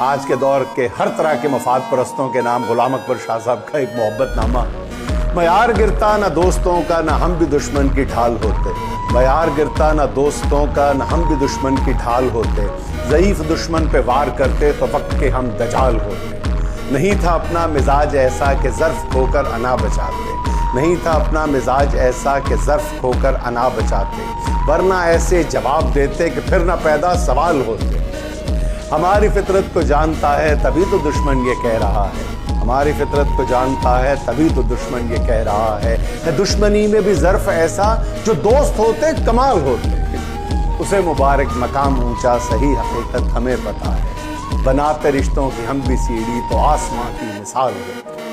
आज के दौर के हर तरह के मफाद परस्तों के नाम गुलाम अकबर शाह साहब का एक मोहब्बतनामा। मैं यार गिरता ना दोस्तों का, ना हम भी दुश्मन की ढाल होते। मैं यार गिरता ना दोस्तों का, ना हम भी दुश्मन की ढाल होते। ज़ईफ़ दुश्मन पे वार करते तो वक्त के हम दजाल होते। नहीं था अपना मिजाज ऐसा कि ज़र्फ़ खोकर अना बचाते। नहीं था अपना मिजाज ऐसा कि ज़र्फ़ खोकर अना बचाते, वरना ऐसे जवाब देते कि फिर ना पैदा सवाल होते। हमारी फितरत को जानता है तभी तो दुश्मन ये कह रहा है। हमारी फितरत को जानता है तभी तो दुश्मन ये कह रहा है दुश्मनी में भी ज़र्फ़ ऐसा जो दोस्त होते कमाल होते। उसे मुबारक मकाम ऊंचा, सही हकीकत हमें पता है। बनाते रिश्तों की हम भी सीढ़ी तो आसमां की मिसाल होते।